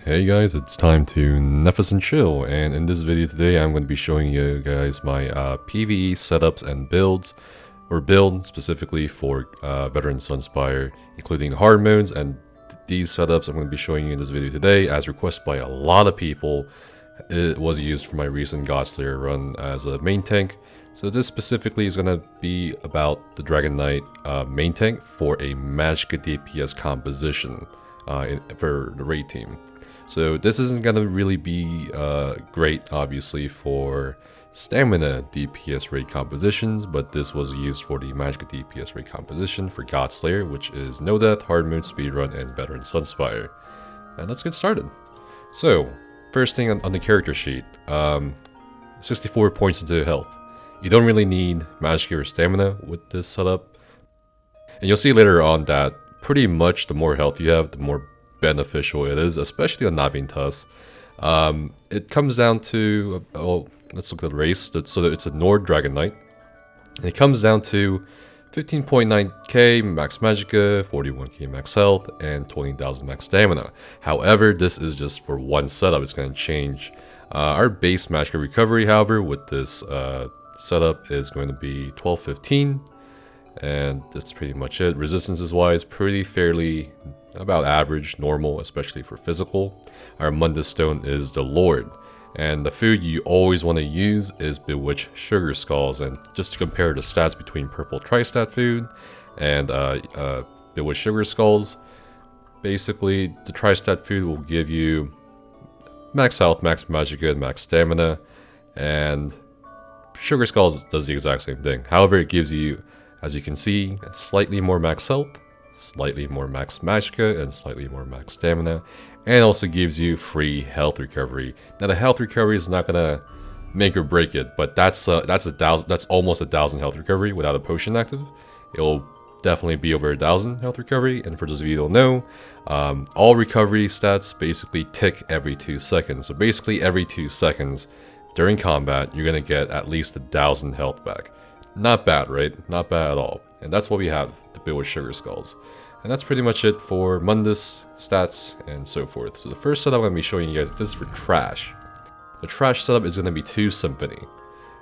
Hey guys, it's time to Netflix and chill, and in this video today I'm going to be showing you guys my PvE setups and builds, or build specifically for Veteran Sunspire, including hard modes, and these setups I'm going to be showing you in this video today as requested by a lot of people. It was used for my recent Godslayer run as a main tank. So this specifically is going to be about the Dragonknight main tank for a MAGICKA DPS composition for the raid team. So this isn't going to really be great, obviously, for stamina DPS raid compositions, but this was used for the MAGICKA DPS raid composition for Godslayer, which is No Death, Hard Mode, Speedrun, and Veteran Sunspire. And let's get started. So, first thing on the character sheet, 64 points into health. You don't really need Magicka or Stamina with this setup. And you'll see later on that pretty much the more health you have, the more beneficial it is, especially on Nahviintaas. It comes down to, let's look at the race. So it's a Nord Dragonknight. It comes down to 15.9k max Magicka, 41k max health, and 20,000 max stamina. However, this is just for one setup. It's going to change. Our base Magicka recovery, however, with this setup is going to be 1215. And that's pretty much it. Resistances wise, pretty fairly about average, normal, especially for physical. Our Mundus Stone is the Lord. And the food you always want to use is Bewitched Sugar Skulls. And just to compare the stats between Purple Tri-Stat food and Bewitched Sugar Skulls, basically the Tri-Stat food will give you max health, max Magicka, and max stamina. And Sugar Skulls does the exact same thing. However, it gives you, as you can see, slightly more max health, slightly more max Magicka, and slightly more max stamina, and also gives you free health recovery. Now the health recovery is not gonna make or break it, but that's almost 1,000 health recovery without a potion active. It'll definitely be over 1,000 health recovery. And for those of you who don't know, all recovery stats basically tick every 2 seconds. So basically every 2 seconds during combat, you're gonna get at least 1,000 health back. Not bad, right? Not bad at all. And that's what we have to build with Sugar Skulls. And that's pretty much it for Mundus, stats, and so forth. So the first setup I'm going to be showing you guys, this is for Trash. The Trash setup is going to be 2 Symphony.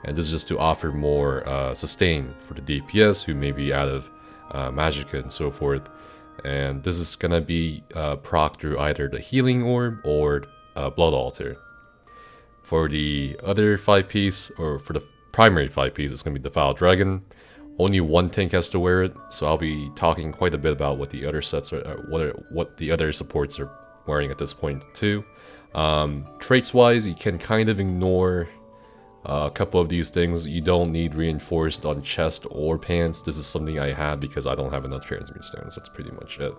And this is just to offer more sustain for the DPS who may be out of Magicka and so forth. And this is going to be proc through either the Healing Orb or Blood Altar. For the other 5-piece, or for the primary 5-piece, it's going to be Defiled Dragon. Only one tank has to wear it, so I'll be talking quite a bit about what the other sets are, what the other supports are wearing at this point too. Traits-wise, you can kind of ignore a couple of these things. You don't need reinforced on chest or pants. This is something I had because I don't have enough transmute stones. That's pretty much it.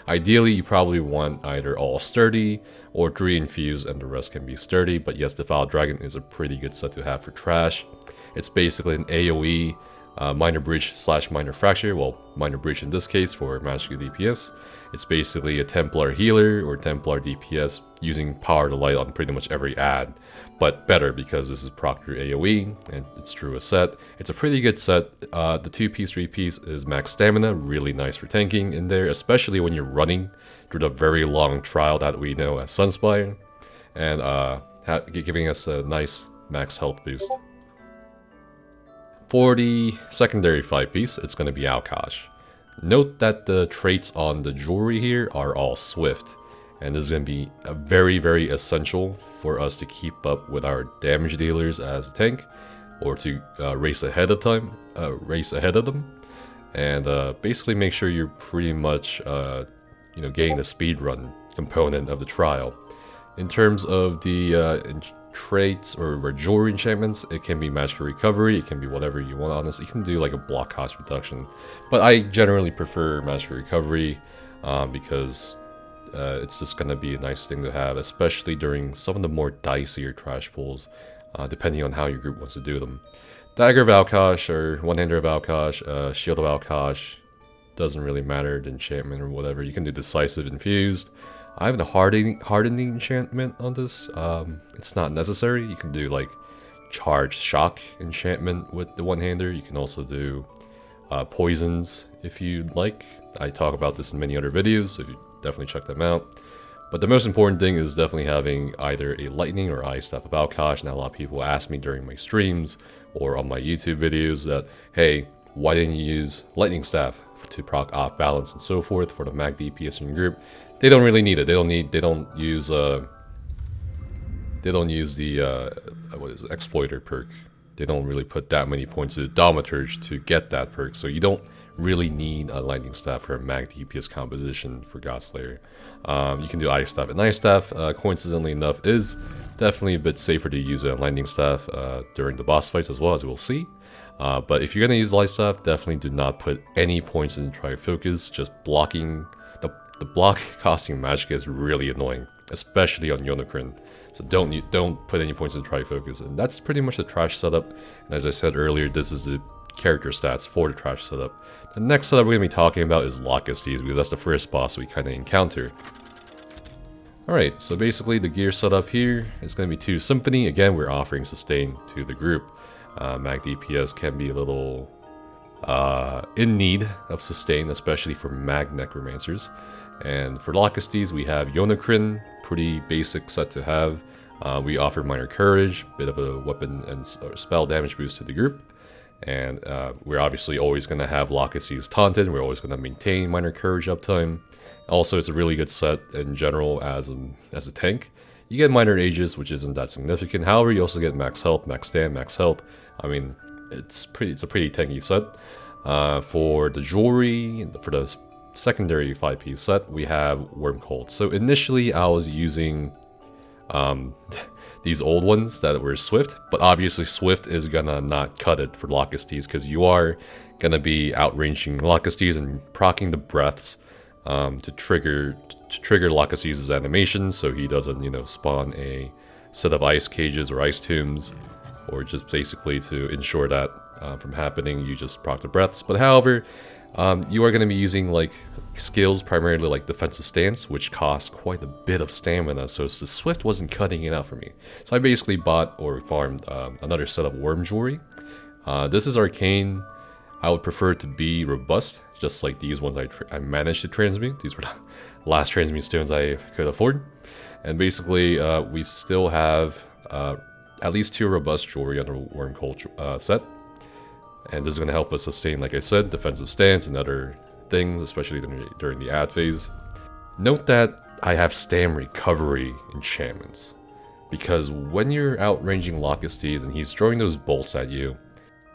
Ideally, you probably want either all sturdy or 3 infused, and the rest can be sturdy. But yes, Defiled Dragon is a pretty good set to have for Trash. It's basically an AoE. Minor Breach / Minor Fracture, well, Minor Breach in this case for Magicka DPS. It's basically a Templar healer or Templar DPS using Power to Light on pretty much every ad, but better because this is proc through AoE and it's through a set. It's a pretty good set. The 2-piece, 3-piece is max stamina, really nice for tanking in there, especially when you're running through the very long trial that we know as Sunspire, and giving us a nice max health boost. For the secondary 5-piece, it's going to be Alkash. Note that the traits on the jewelry here are all swift, and this is going to be very, very essential for us to keep up with our damage dealers as a tank, or to race ahead of them, and basically make sure you're pretty much, getting the speedrun component of the trial. In terms of the traits or jewelry enchantments, it can be Magicka recovery, it can be whatever you want. Honestly, you can do like a block cost reduction, but I generally prefer Magicka recovery because it's just gonna be a nice thing to have, especially during some of the more dicier trash pulls, depending on how your group wants to do them. Dagger of Alkash or One-Hander of Alkash, Shield of Alkash, doesn't really matter, the enchantment or whatever. You can do Decisive Infused. I have the hardening enchantment on this. It's not necessary. You can do like Charged Shock enchantment with the One-Hander. You can also do poisons if you'd like. I talk about this in many other videos, so you definitely check them out. But the most important thing is definitely having either a lightning or ice staff of Alkosh. Now a lot of people ask me during my streams or on my YouTube videos that, hey, why didn't you use lightning staff to proc off balance and so forth for the mag DPS in your group? They don't really need it. They don't use the what is it, exploiter perk. They don't really put that many points to the Thaumaturge to get that perk, so you don't really need a lightning staff for a mag DPS composition for Godslayer. You can do ice staff, and ice staff, coincidentally enough, is definitely a bit safer to use a lightning staff during the boss fights as well, as we'll see. But if you're gonna use light staff, definitely do not put any points in Trifocus. Just blocking the block costing Magicka is really annoying, especially on Yolnahkriin. So don't put any points in Trifocus, and that's pretty much the trash setup. And as I said earlier, this is the character stats for the trash setup. The next setup we're going to be talking about is Lokkestiiz, because that's the first boss we kind of encounter. Alright, so basically the gear setup here is going to be 2 Symphony. Again, we're offering sustain to the group. Mag DPS can be a little in need of sustain, especially for Mag Necromancers. And for Lokkestiiz, we have Yolnahkriin, pretty basic set to have. We offer Minor Courage, bit of a weapon and spell damage boost to the group. And we're obviously always going to have Lokkestiiz taunted. We're always going to maintain Minor Courage uptime. Also, it's a really good set in general as a tank. You get Minor Aegis, which isn't that significant. However, you also get max health, max stam, max health. I mean, it's a pretty tanky set. For the jewelry, for the secondary 5-piece set, we have Wormcold. So initially, I was using these old ones that were Swift, but obviously Swift is gonna not cut it for Lokkestiiz, because you are gonna be outranging Lokkestiiz and proccing the breaths to trigger Lokkestiiz's animation, so he doesn't, you know, spawn a set of ice cages or ice tombs, or just basically to ensure that from happening, you just proc the breaths. But however, you are going to be using like skills, primarily like defensive stance, which costs quite a bit of stamina, so the Swift wasn't cutting it out for me. So I basically bought or farmed another set of Worm Jewelry. This is arcane. I would prefer it to be robust, just like these ones I managed to transmute. These were the last transmute stones I could afford. And basically, we still have at least 2 robust jewelry under Wormcold set. And this is going to help us sustain, like I said, defensive stance and other things, especially during the ad phase. Note that I have stam recovery enchantments, because when you're outranging Lokkestiiz and he's throwing those bolts at you,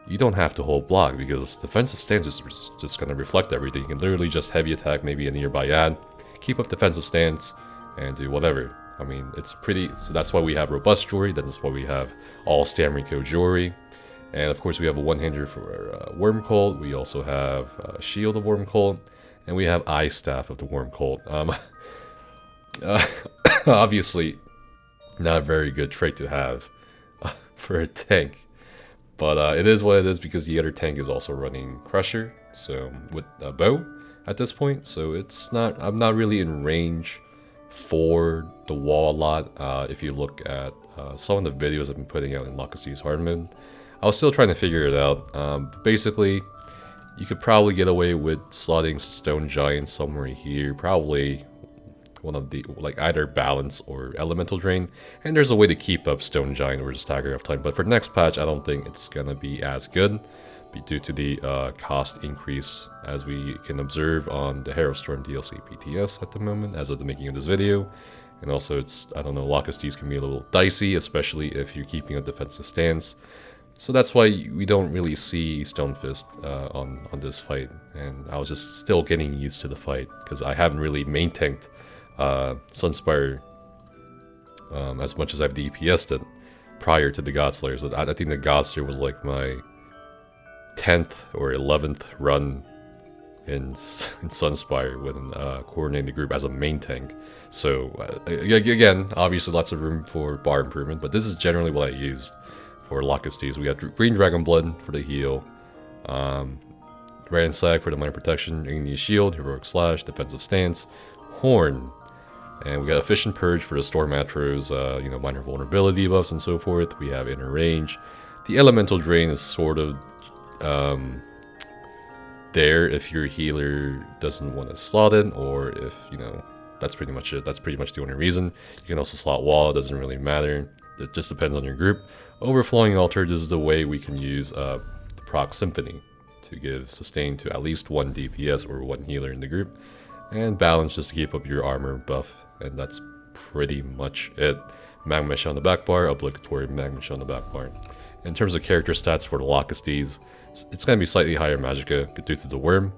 you don't have to hold block, because defensive stance is just going to reflect everything. You can literally just heavy attack maybe a nearby ad, keep up defensive stance, and do whatever. I mean, it's pretty, so that's why we have robust jewelry, that's why we have all stam reco jewelry. And of course we have a one-hander for Wormcold, we also have a Shield of Wormcold, and we have Eye Staff of the Wormcold. Obviously, not a very good trait to have for a tank. But it is what it is, because the other tank is also running Crusher, so with a bow at this point. So it's not, I'm not really in range for the wall a lot. If you look at some of the videos I've been putting out in Lokkestiiz hard mode, I was still trying to figure it out. But basically, you could probably get away with slotting Stone Giant somewhere here, probably one of the, like, either Balance or Elemental Drain, and there's a way to keep up Stone Giant or the stagger uptime. But for next patch, I don't think it's gonna be as good, due to the cost increase, as we can observe on the Harrowstorm DLC PTS at the moment, as of the making of this video. And also, it's, I don't know, Lokkestiiz can be a little dicey, especially if you're keeping a defensive stance. So that's why we don't really see Stonefist on this fight, and I was just still getting used to the fight, because I haven't really main tanked Sunspire as much as I've DPS'd it prior to the Godslayer. So I think the Godslayer was like my 10th or 11th run in Sunspire when coordinating the group as a main tank. So again, obviously lots of room for bar improvement, but this is generally what I used for Lokkestiiz. We got Green Dragon Blood for the heal, Ransack for the minor protection, Igneous Shield, Heroic Slash, Defensive Stance, Horn, and we got Efficient Purge for the Storm Atros, you know, minor vulnerability buffs and so forth. We have Inner Range. The Elemental Drain is sort of there if your healer doesn't want to slot it, or if, you know, that's pretty much it. That's pretty much the only reason. You can also slot wall, it doesn't really matter. It just depends on your group. Overflowing Altar, this is the way we can use the proc Symphony to give sustain to at least one DPS or one healer in the group. And balance just to keep up your armor buff, and that's pretty much it. Magmesh on the back bar, obligatory Magmesh on the back bar. In terms of character stats for the Lokkestiiz, it's going to be slightly higher Magicka due to the worm.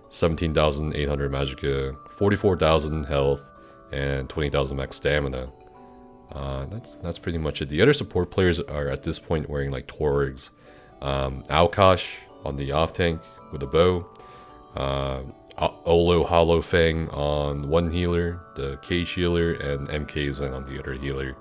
17,800 Magicka, 44,000 health, and 20,000 max stamina. That's pretty much it. The other support players are at this point wearing like Torgs, Alkosh on the off tank with a bow, Olo Hollow Fang on one healer, the Cage healer, and MK Zen on the other healer.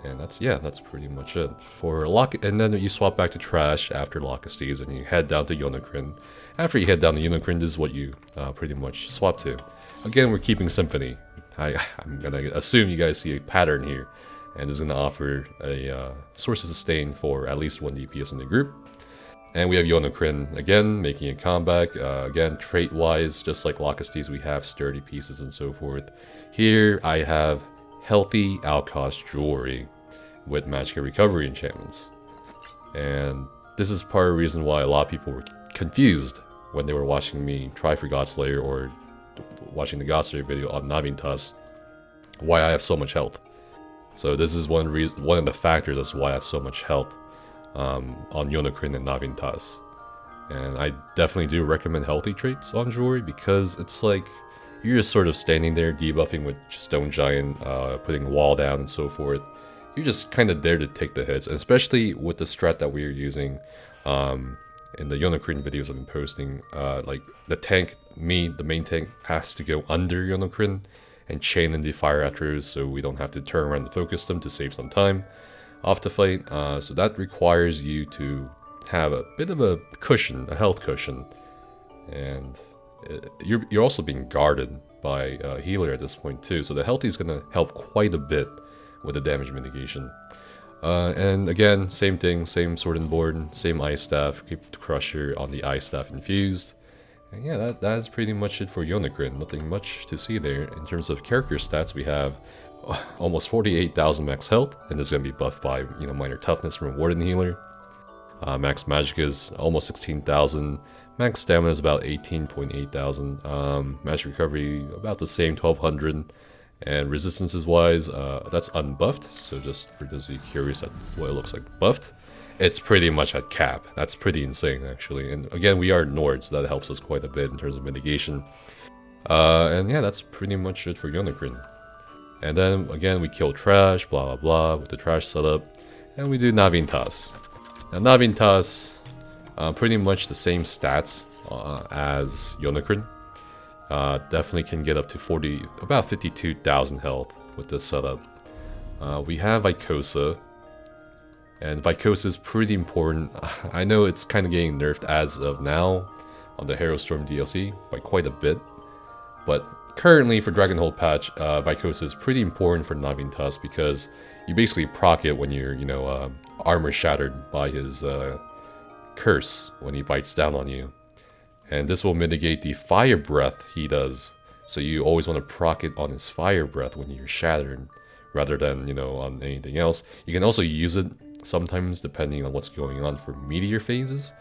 And that's pretty much it for and then you swap back to Trash after Lokkestiiz and you head down to Yolnahkriin. After you head down to Yolnahkriin, this is what you pretty much swap to. Again, we're keeping Symphony. I'm gonna assume you guys see a pattern here, and this is gonna offer a source of sustain for at least one DPS in the group. And we have Yolnahkriin again making a comeback. Again, trait-wise, just like Lokkestiiz, we have sturdy pieces and so forth. Here I have healthy outcast jewelry with Magicka recovery enchantments, and this is part of the reason why a lot of people were confused when they were watching me try for Godslayer or watching the Godslayer video on Nahviintaas, why I have so much health. So this is one of the factors as to why I have so much health on Yolnahkriin and Nahviintaas. And I definitely do recommend healthy traits on jewelry, because it's like you're just sort of standing there debuffing with Stone Giant, putting wall down and so forth. You're just kind of there to take the hits, and especially with the strat that we are using in the Yolnahkriin videos I've been posting. Like the tank, the main tank, has to go under Yolnahkriin and chain in the fire arrows, so we don't have to turn around and focus them to save some time off the fight. So that requires you to have a bit of a cushion, a health cushion, and you're also being guarded by a healer at this point too, so the healthy is going to help quite a bit with the damage mitigation. And again, same thing, same sword and board, same ice staff, keep the crusher on the ice staff infused. And yeah, that's pretty much it for Yolnahkriin. Nothing much to see there. In terms of character stats, we have almost 48,000 max health, and this is going to be buffed by, you know, minor toughness from Warden Healer. Max Magicka is almost 16,000. Max stamina is about 18.8 thousand. Magic recovery about the same, 1,200. And resistances wise, that's unbuffed. So just for those of you curious at what it looks like buffed, it's pretty much at cap. That's pretty insane actually. And again, we are Nords, so that helps us quite a bit in terms of mitigation. And yeah, that's pretty much it for Yolnahkriin. And then again, we kill Trash, blah blah blah, with the Trash setup, and we do Nahviintaas. Now Nahviintaas, pretty much the same stats as Yolnahkriin. Definitely can get up to about 52,000 health with this setup. We have Vykosa, and Vykosa is pretty important. I know it's kind of getting nerfed as of now on the Harrowstorm DLC by quite a bit, but currently for Dragonhold patch, Vykosa is pretty important for Nahviintaas, because you basically proc it when you're, armor shattered by his curse when he bites down on you. And this will mitigate the fire breath he does. So you always want to proc it on his fire breath when you're shattered, rather than, on anything else. You can also use it sometimes depending on what's going on for meteor phases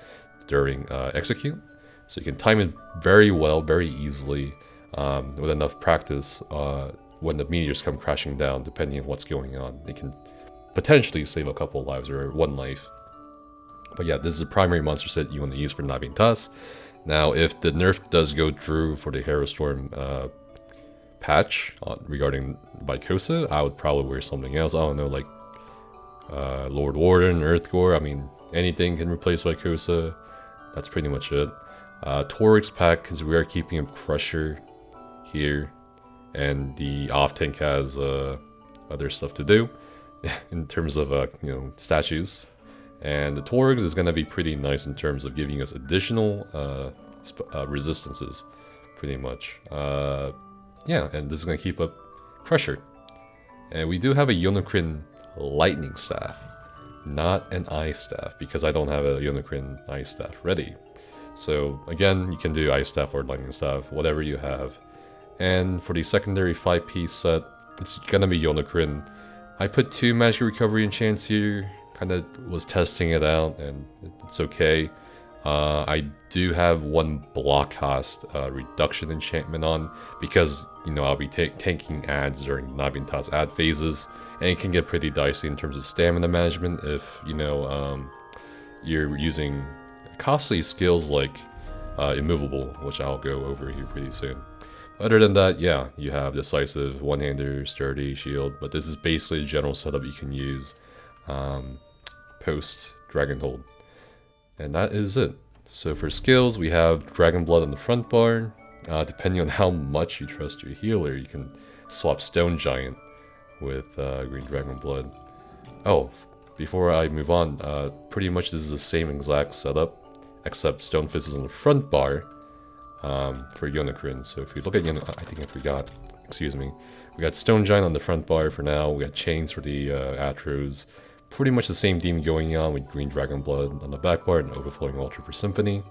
during execute. So you can time it very well, very easily, with enough practice when the meteors come crashing down, depending on what's going on. It can potentially save a couple lives or one life. But yeah, this is a primary monster set you want to use for Nahviintaas. Now, if the nerf does go through for the Harrowstorm patch regarding Vykosa, I would probably wear something else. I don't know, like Lord Warden, Earthgore. I mean, anything can replace Vykosa. That's pretty much it. Torix pack, because we are keeping a Crusher here, and the off tank has other stuff to do in terms of statues. And the Torgs is going to be pretty nice in terms of giving us additional resistances, pretty much. Yeah, and this is going to keep up Crusher. And we do have a Yolnahkriin Lightning Staff, not an Ice Staff, because I don't have a Yolnahkriin Ice Staff ready. So again, you can do Ice Staff or Lightning Staff, whatever you have. And for the secondary 5-piece set, it's gonna be Yolnahkriin. I put 2 Magic Recovery enchants here, kinda was testing it out, and it's okay. I do have 1 block cost reduction enchantment on, because, you know, I'll be tanking ads during Nahviintaas ad phases, and it can get pretty dicey in terms of stamina management if, you know, you're using costly skills like Immovable, which I'll go over here pretty soon. Other than that, yeah, you have Decisive, One-Hander, Sturdy, Shield, but this is basically a general setup you can use post Dragonhold. And that is it. So for skills, we have Dragon Blood on the front bar. Depending on how much you trust your healer, you can swap Stone Giant with Green Dragon Blood. Oh, before I move on, pretty much this is the same exact setup, except Stone Fist is on the front bar for Yolnahkriin. So if you look at I think I forgot, excuse me. We got Stone Giant on the front bar for now, we got Chains for the Atros. Pretty much the same theme going on with Green Dragon Blood on the back bar and Overflowing Altar for Symphony.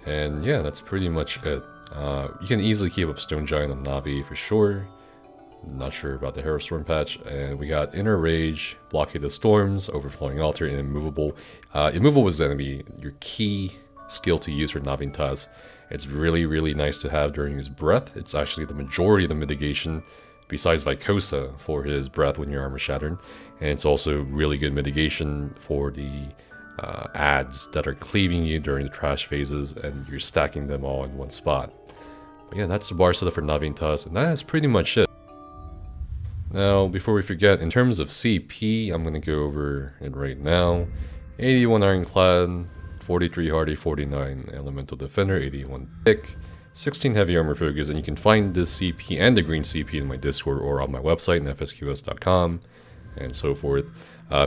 And yeah, that's pretty much it. You can easily keep up Stone Giant on Na'Vi for sure. Not sure about the Harrowstorm patch. And we got Inner Rage, Blockade of Storms, Overflowing Altar, and Immovable. Immovable is going to be your key skill to use for Nahviintaas. It's really, really nice to have during his breath. It's actually the majority of the mitigation, besides Vykosa, for his breath when your armor shattered. And it's also really good mitigation for the ads that are cleaving you during the trash phases, and you're stacking them all in one spot. But yeah, that's the bar setup for Nahviintaas, and that is pretty much it. Now, before we forget, in terms of CP, I'm going to go over it right now. 81 Ironclad, 43 Hardy, 49 Elemental Defender, 81 Thick, 16 Heavy Armor Focus, and you can find this CP and the green CP in my Discord or on my website, nfsqs.com, and so forth.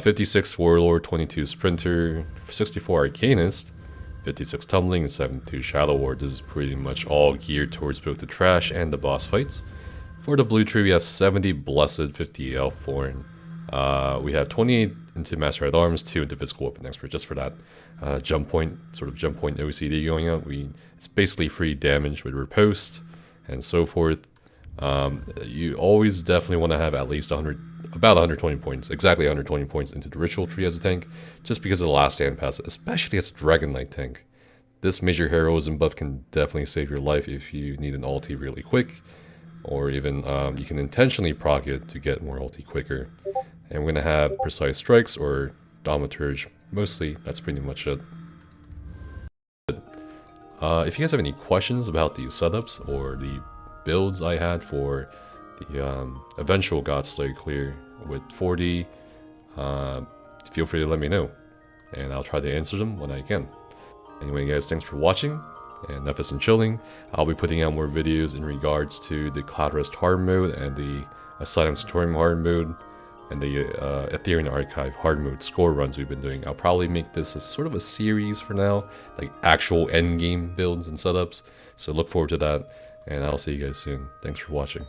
56 Warlord, 22 Sprinter, 64 Arcanist, 56 Tumbling, and 72 Shadow Ward. This is pretty much all geared towards both the trash and the boss fights. For the blue tree, we have 70 Blessed, 50 Elfborn. We have 28 into Master at Arms, 2 into Physical Weapon Expert, just for that jump point OCD going out. It's basically free damage with Riposte and so forth. You always definitely want to have at least about 120 points, exactly 120 points into the Ritual Tree as a tank, just because of the Last Stand passive, especially as a Dragonknight tank. This major heroism buff can definitely save your life if you need an ulti really quick, or even you can intentionally proc it to get more ulti quicker. And we're going to have Precise Strikes or Thaumaturge, mostly. That's pretty much it. If you guys have any questions about these setups or the builds I had for the eventual Godslayer clear with 4D, feel free to let me know, and I'll try to answer them when I can. Anyway guys, thanks for watching, and Nefis and Chilling. I'll be putting out more videos in regards to the Cloud Rest hard mode and the Asylum Sanctorium hard mode and the Ethereum Archive hard mode score runs we've been doing. I'll probably make this a sort of a series for now, like actual endgame builds and setups, so look forward to that, and I'll see you guys soon. Thanks for watching.